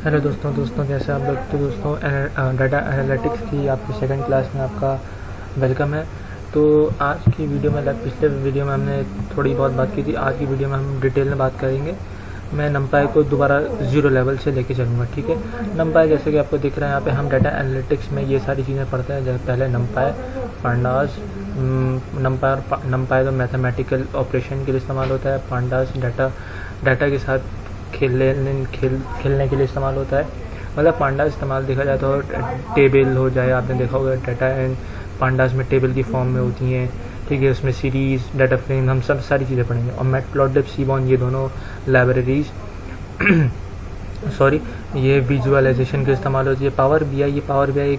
Hello दोस्तों कैसे आप लोग। तो दोस्तों डाटा एनालिटिक्स की आपकी सेकंड क्लास में आपका वेलकम है। तो आज की वीडियो में पिछले वीडियो में हमने थोड़ी बहुत बात की थी, आज की वीडियो में हम डिटेल में बात करेंगे। मैं नंपाई को दोबारा ज़ीरो लेवल से लेके चलूँगा, ठीक है। नंपाई जैसे कि आपको दिख रहा है यहाँ पे हम डाटा एनालिटिक्स में ये सारी चीज़ें पढ़ते हैं। जैसे पहले नंपाई, पांडास, नंपाई तो मैथमेटिकल ऑपरेशन के लिए इस्तेमाल होता है। पांडास डाटा के साथ खेलने के लिए इस्तेमाल होता है। मतलब पांडा इस्तेमाल देखा जाए तो टेबल हो जाए, आपने देखा होगा डाटा एंड पांडास में टेबल की फॉर्म में होती हैं, ठीक है। उसमें सीरीज, डाटा फ्रेम, हम सब सारी चीज़ें पढ़ेंगे। और मैटप्लॉटलिब, सीबॉन, ये दोनों लाइब्रेरीज सॉरी, ये विजुअलाइजेशन के इस्तेमाल होती है। पावर बीआई, ये पावर बीआई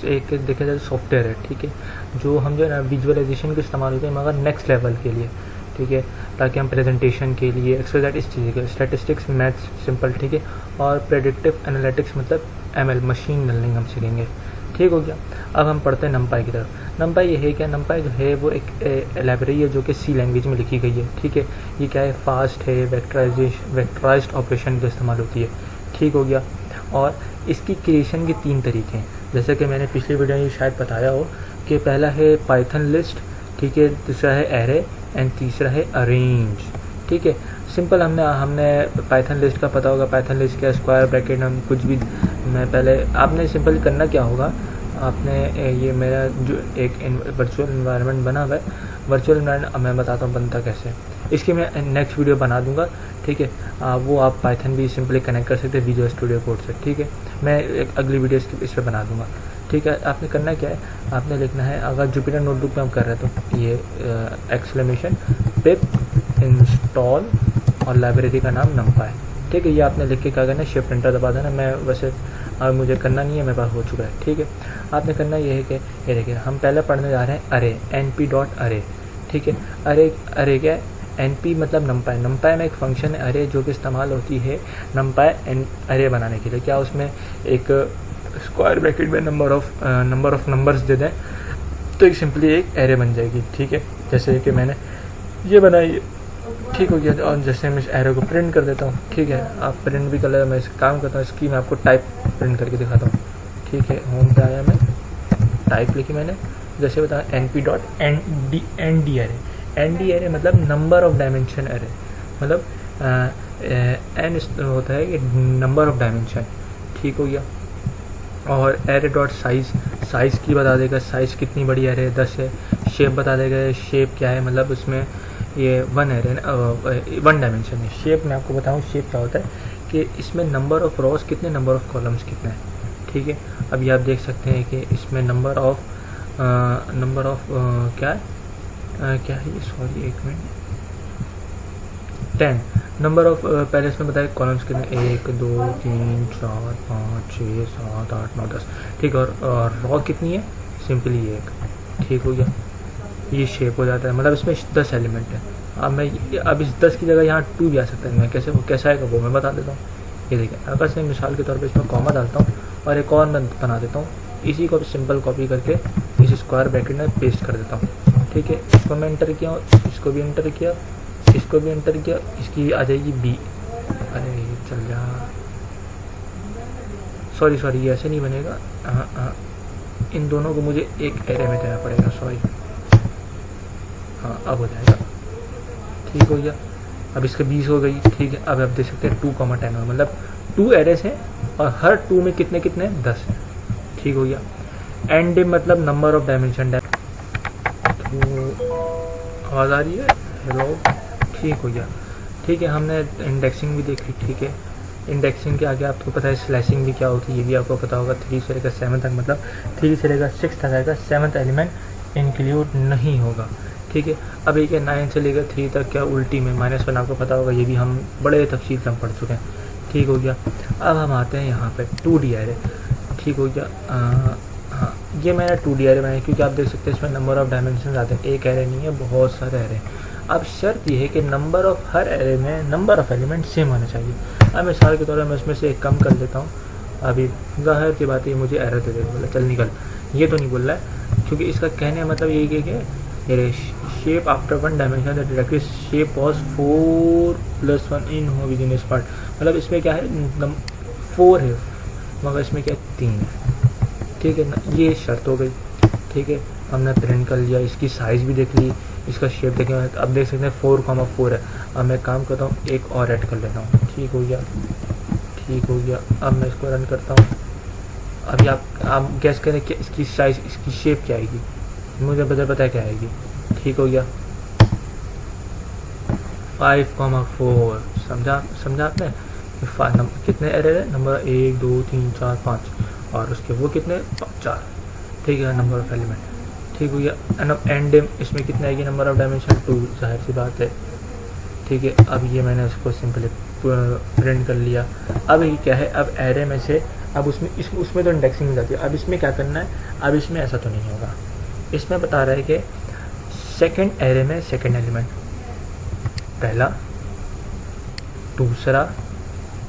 एक देखा जाए सॉफ्टवेयर है, ठीक है, जो हम जो है ना विजुअलाइजेशन के इस्तेमाल होते हैं मगर नेक्स्ट लेवल के लिए, ठीक है, ताकि हम प्रेजेंटेशन के लिए एक्सरसाइज इस चीज़ के स्टैटिस्टिक्स, मैथ्स सिंपल, ठीक है। और प्रेडिक्टिव एनालिटिक्स मतलब एमएल, मशीन लर्निंग हम सीखेंगे, ठीक हो गया। अब हम पढ़ते हैं नंपाई की तरफ। नंपाई ये है क्या? नंपाई जो है वो एक लाइब्रेरी है जो कि सी लैंग्वेज में लिखी गई है, ठीक है। ये क्या है? फास्ट है, वेक्टराइज्ड ऑपरेशन का इस्तेमाल होती है, ठीक हो गया। और इसकी क्रिएशन के 3 तरीके हैं, जैसे कि मैंने पिछली वीडियो में शायद बताया हो कि पहला है पाइथन लिस्ट, ठीक है, दूसरा है एरे एंड तीसरा है अरेंज, ठीक है। सिंपल हमने पाइथन लिस्ट का पता होगा। पाइथन लिस्ट क्या? स्क्वायर ब्रैकेट, हम कुछ भी, मैं पहले आपने सिंपल करना क्या होगा, आपने ये मेरा जो एक वर्चुअल इन्वायरमेंट बना हुआ है, वर्चुअल इन्वायरमेंट मैं बताता हूँ बनता कैसे। इसकी मैं नेक्स्ट वीडियो बना दूंगा, ठीक है। वो आप पाइथन भी सिंपली कनेक्ट कर सकते हैं विजुअल स्टूडियो कोड से, ठीक है। मैं एक अगली वीडियो इस पर बना दूंगा, ठीक है। आपने करना क्या है, आपने लिखना है, अगर जुपिटर नोटबुक में हम कर रहे हैं तो ये एक्सक्लेमेशन पिप इंस्टॉल और लाइब्रेरी का नाम नंपाई, ठीक है। ये आपने लिख के क्या करना है, शिफ्ट एंटर दबा देना। मैं वैसे अब मुझे करना नहीं है, मेरे पास हो चुका है, ठीक है। आपने करना ये है कि ये देखिए, हम पहले पढ़ने जा रहे हैं अरे, np.array, ठीक है। अरे क्या है? np मतलब नंपाई। नंपाई में एक फंक्शन है अरे जो कि इस्तेमाल होती है नंपाई अरे बनाने के लिए। क्या उसमें एक स्क्वायर ब्रैकेट में नंबर ऑफ नंबर्स दे दें तो एक सिंपली एक एरे बन जाएगी, ठीक है। जैसे कि मैंने ये बनाई, ठीक हो गया। और जैसे मैं इस एरे को प्रिंट कर देता हूँ, ठीक है। आप प्रिंट भी कर ले, मैं इस काम करता हूँ, इसकी मैं आपको टाइप प्रिंट करके दिखाता हूँ, ठीक है। होम पे आया, मैं टाइप लिखी मैंने, जैसे बताया np.nd एरे। nd एरे मतलब नंबर ऑफ डायमेंशन एरे, मतलब एन होता है कि नंबर ऑफ डायमेंशन, ठीक हो गया। और एरे डॉट साइज़ की बता देगा, साइज़ कितनी बड़ी एरे है, 10 है। शेप बता देगा, शेप क्या है, मतलब उसमें ये 1 एरे 1 डायमेंशन है। शेप मैं आपको बताऊँ शेप क्या होता है कि इसमें नंबर ऑफ रोज कितने, नंबर ऑफ कॉलम्स कितने हैं, ठीक है। अभी आप देख सकते हैं कि इसमें नंबर ऑफ क्या है, क्या है ये, सॉरी एक मिनट, 10 नंबर ऑफ, पहले इसमें बताया कॉलम्स कितने, 1 2 3 4 5 6 7 8 9 10, ठीक है। और रॉ कितनी है, सिंपली 1, ठीक हो गया। ये शेप हो जाता है, मतलब इसमें 10 एलिमेंट है। अब इस 10 की जगह यहाँ 2 भी आ सकता है। मैं कैसा आएगा वो मैं बता देता हूँ। ये देखिए, अगर से मिसाल के तौर पे इसमें कॉमा डालता हूँ और एक और मैं बना देता हूँ, इसी को सिंपल कॉपी करके इस स्क्वायर ब्रैकेट में पेस्ट कर देता हूँ, ठीक है। इसको मैं एंटर किया, इसको भी एंटर किया, इसको भी एंटर किया, इसकी आ जाएगी बी। अरे चल जा, सॉरी ये ऐसे नहीं बनेगा। हाँ, इन दोनों को मुझे एक एरे में देना पड़ेगा, सॉरी। हाँ, अब हो जाएगा, ठीक हो गया। अब इसके 20 हो गई, ठीक है। अब आप देख सकते हैं 2,10 हो, मतलब 2 एरेस हैं और हर 2 में कितने 10 हैं, ठीक हो गया। एंड मतलब नंबर ऑफ डायमेंशन। आवाज़ आ रही है, हेलो, ठीक हो गया, ठीक है। हमने इंडेक्सिंग भी देखी, ठीक है। इंडेक्सिंग के आगे आपको पता है स्लैशिंग भी क्या होती है, ये भी आपको पता होगा। 3 से लेकर 7 तक, मतलब 3 से लेकर 6 तक आएगा, 7th एलिमेंट इंक्लूड नहीं होगा, ठीक है। अब एक है 9 से लेकर 3 तक, क्या उल्टी में -1 आपको पता होगा, ये भी हम बड़े तफसील से हम पढ़ चुके हैं, ठीक हो गया। अब हम आते हैं यहाँ पे 2D एरे, ठीक हो गया। हाँ, ये मैंने 2D एरे बनाया क्योंकि आप देख सकते हैं इसमें नंबर ऑफ डायमेंशन आते हैं, एक एरे नहीं है, बहुत सारे एरे। अब शर्त यह है कि नंबर ऑफ हर एरे में नंबर ऑफ एलिमेंट सेम होना चाहिए। अब मिसाल के तौर पर मैं इसमें से एक कम कर देता हूँ, अभी जाहिर सी बात है मुझे एरर दे देगा, बोला चल निकल, ये तो नहीं बोल रहा है, क्योंकि इसका कहने का मतलब यही है कि shape after one dimension, the directory shape was 4 + 1 in within this part, मतलब इसमें क्या है 4 है मगर इसमें क्या है 3 है, ठीक है ना। ये शर्त हो गई, ठीक है। हमने प्रिंट कर लिया, इसकी साइज़ भी देख ली, इसका शेप देखें। अब देख सकते हैं 4,4 है। अब मैं काम करता हूँ एक और ऐड कर लेता हूँ, ठीक हो गया, ठीक हो गया। अब मैं इसको रन करता हूँ। अभी आप गैस करें कि इसकी साइज़, इसकी शेप क्या आएगी, मुझे पता है क्या आएगी, ठीक हो गया। 5,4 समझा आपने। कितने एरर है, नंबर 1 2 3 4 5 और उसके वो कितने 4, ठीक है, नंबर ऑफ एलिमेंट, ठीक हो गया। एंड इसमें कितने आएगी, नंबर ऑफ डायमेंशन 2, जाहिर सी बात है, ठीक है। अब ये मैंने इसको सिंपली प्रिंट कर लिया। अब ये क्या है, अब एरे में से अब उसमें तो इंडेक्सिंग हो जाती है। अब इसमें क्या करना है, अब इसमें ऐसा तो नहीं होगा। इसमें बता रहा है कि सेकंड एरे में सेकंड एलिमेंट, पहला, दूसरा,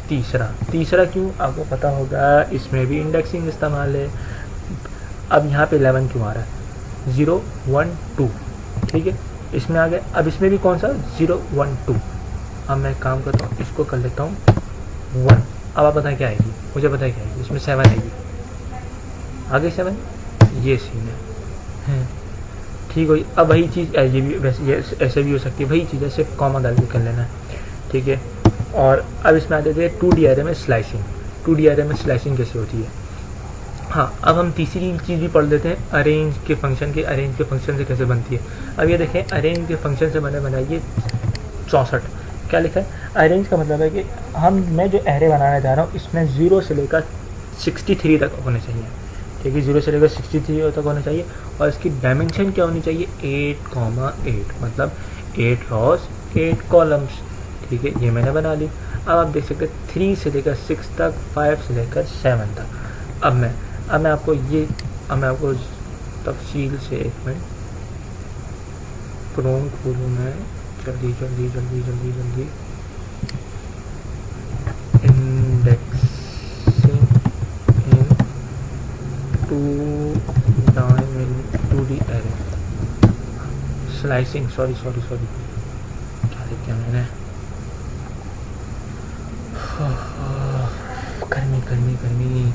तीसरा क्यों आपको पता होगा, इसमें भी इंडेक्सिंग इस्तेमाल है। अब यहाँ पे 11 क्यों आ रहा है, 0 1 2, ठीक है, इसमें आ गए। अब इसमें भी कौन सा 0 1 2। अब मैं काम करता हूँ, इसको कर लेता हूँ 1। अब आप बताएं क्या आएगी, मुझे पता है क्या आएगी, इसमें 7 आएगी, आगे 7, ये सीन है, ठीक हो। अब वही चीज़ ये भी वैसे ये ऐसे भी हो सकती है, वही चीज़ है, सिर्फ कॉमा डाल के कर लेना है, ठीक है। और अब इसमें आ जाते हैं 2D एरे में स्लाइसिंग। 2D एरे में स्लाइसिंग कैसे होती है। हाँ, अब हम तीसरी चीज़ भी पढ़ लेते हैं, अरेंज के फंक्शन से कैसे बनती है। अब ये देखें, अरेंज के फंक्शन से बनाइए 64। क्या लिखा है, अरेंज का मतलब है कि मैं जो एरे बनाना चाह रहा हूँ इसमें 0 से लेकर 63 तक होने चाहिए, ठीक है, 0 से लेकर 63 तक होने चाहिए। और इसकी डायमेंशन क्या होनी चाहिए, 8,8, मतलब 8 रॉस 8 कॉलम्स, ठीक है, ये मैंने बना ली। अब आप देख सकते हैं 3 से लेकर 6 तक, 5 से लेकर 7 तक। अब मैं आपको तफसील से, एक मिनट क्रोम खोलूँ मैं, जल्दी इंडेक्सिंग इन 2D एरे, स्लाइसिंग, सॉरी क्या लिख दिया मैंने, गर्मी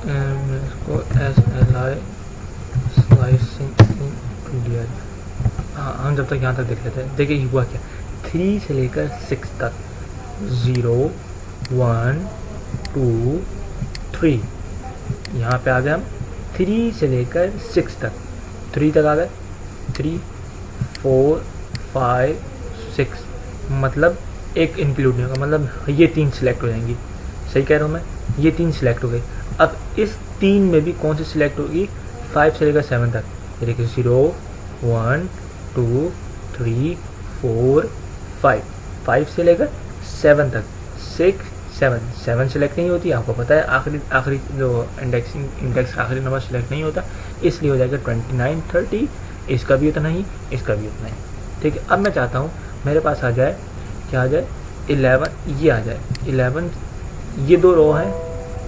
इसको SLI स्लाइसिंग इन 2D एरे। हाँ, हम जब तक यहाँ तक देख लेते हैं। देखिए हुआ क्या, 3 से लेकर 6 तक, 0 1 2 3, यहाँ पे आ गए हम 3 से लेकर 6 तक, 3 तक आ गए, 3 4 5 6, मतलब एक इंक्लूड नहीं होगा, मतलब ये 3 सिलेक्ट हो जाएंगी, सही कह रहा हूँ मैं, ये 3 सिलेक्ट हो गई। अब इस 3 में भी कौन सी सिलेक्ट होगी, 5 से लेकर 7 तक, ये देखिए 0 1 2 3 4 5 से लेकर 7 तक, 6 7 सेलेक्ट नहीं होती, आपको पता है। आखिरी जो इंडेक्स आखिरी नंबर सेलेक्ट नहीं होता, इसलिए हो जाएगा 29 30, इसका भी उतना ही, इसका भी उतना ही, ठीक है। अब मैं चाहता हूँ मेरे पास आ जाए, क्या आ जाए, 11, ये आ जाए 11, ये 2 रो हैं,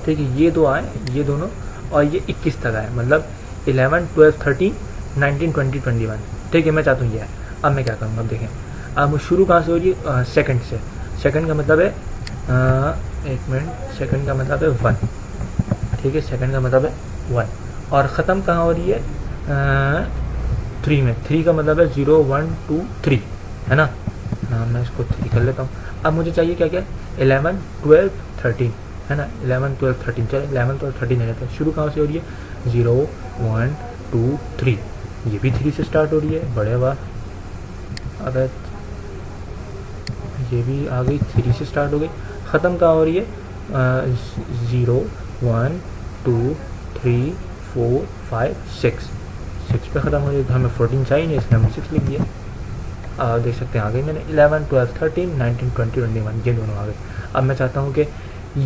ठीक है, ये 2 आए, ये दोनों, और ये 21 तक आए, मतलब 11 12 13 19 20 21, ठीक है। मैं चाहता हूँ ये है। अब मैं क्या करूँगा, अब देखें, अब शुरू कहाँ से हो रही है, सेकंड से। सेकंड का मतलब है एक मिनट, सेकंड का मतलब है 1, ठीक है, सेकंड का मतलब है 1, और ख़त्म कहाँ हो रही है, 3 में। 3 का मतलब है 0 1 2 3, है ना। मैं इसको 3 कर लेता हूँ। अब मुझे चाहिए क्या 11 12 13, है ना, 11 12 13, चलो 11 12 13 ले लेते हैं। शुरू कहाँ से हो रही है, 0 1 2 3, ये भी 3 से स्टार्ट हो रही है, बड़े वाह। अगर ये भी आ गई, 3 से स्टार्ट हो गई। ख़त्म कहाँ हो रही है, 0 1 2 3 4 5 6 पे ख़त्म हो रही है। तो हमें 14 चाहिए नहीं, इसलिए हमने 6 लिख दिया। देख सकते हैं आ गई मैंने, 11 12 13 19 20 21, ये दोनों आ गए। अब मैं चाहता हूँ कि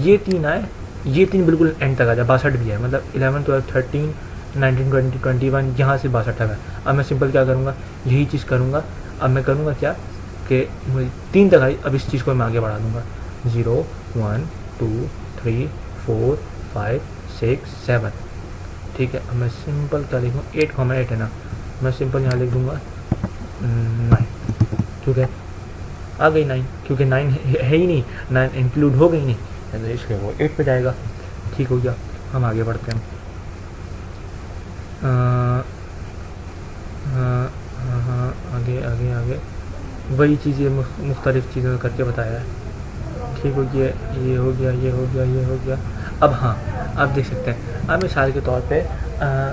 ये 3 आए, ये 3 बिल्कुल एंड तक आ जाए, 62 भी है, मतलब 11 12 13 19 20 21, यहाँ से 62 तक है। अब मैं सिंपल क्या करूँगा, यही चीज़ करूँगा। अब मैं करूँगा क्या कि 3 तक आई, अब इस चीज़ को मैं आगे बढ़ा दूँगा, 0 1 2 3 4 5 6 7, ठीक है। अब मैं सिंपल क्या लिखूँ, 8,8 है ना, मैं सिंपल यहाँ लिख दूँगा 9, ठीक है। आ गई 9, क्योंकि 9 है ही नहीं, 9 इंक्लूड हो गई नहीं, तो इसलिए वो 8 पे जाएगा। ठीक हो गया। हम आगे बढ़ते हैं। आगे आगे आगे वही चीज़ें मुख्तलिफ़ चीज़ों करके बताया है। ठीक हो गया, ये हो गया, ये हो गया, ये हो गया। अब हाँ, आप देख सकते हैं, अब मिसाल के तौर पे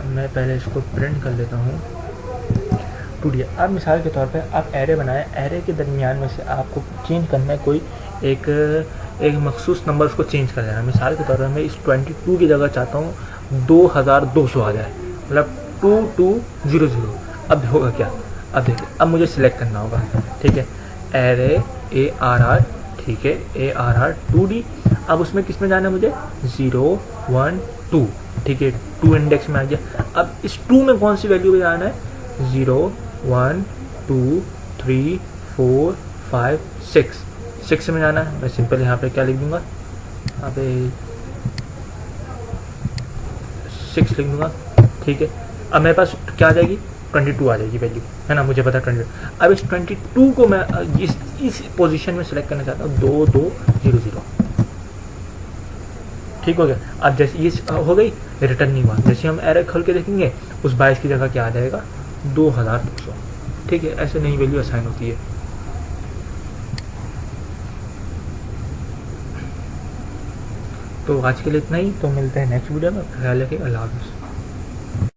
मैं पहले इसको प्रिंट कर लेता हूँ टूट गया। अब मिसाल के तौर पे आप एरे बनाए, एरे के दरमियान में से आपको चेंज करना है कोई एक मखसूस नंबर, उसको चेंज कर देना। मिसाल के तौर पे मैं इस 22 की जगह चाहता हूँ 2200 आ जाए, मतलब 2200। अब होगा क्या, अब देखिए, अब मुझे सिलेक्ट करना होगा। ठीक है, एरे ARR, ठीक है, ARR 2D। अब उसमें किस में जाना है मुझे, 0 1 2, ठीक है, 2 इंडेक्स में आ गया। अब इस 2 में कौन सी वैल्यू पे जाना है, 0 1 2 3 4 5 6 में जाना है। मैं सिंपल यहाँ पे क्या लिख दूंगा, यहाँ पे 6 लिख दूंगा। ठीक है, अब मेरे पास क्या आ जाएगी, 22 आ जाएगी वैल्यू, है ना, मुझे पता है 22। अब इस 22 को मैं इस पोजीशन में सेलेक्ट करना चाहता हूँ, 2200। ठीक हो गया। अब जैसे ये हो गई, रिटर्न नहीं हुआ, जैसे हम एरर खोल के देखेंगे उस 22 की जगह क्या आ जाएगा, 2200। ठीक है, ऐसे नई वैल्यू असाइन होती है। तो आज के लिए इतना ही, तो मिलते हैं नेक्स्ट वीडियो में। ख्याल रखिए, अल्लाह हाफ़िज़।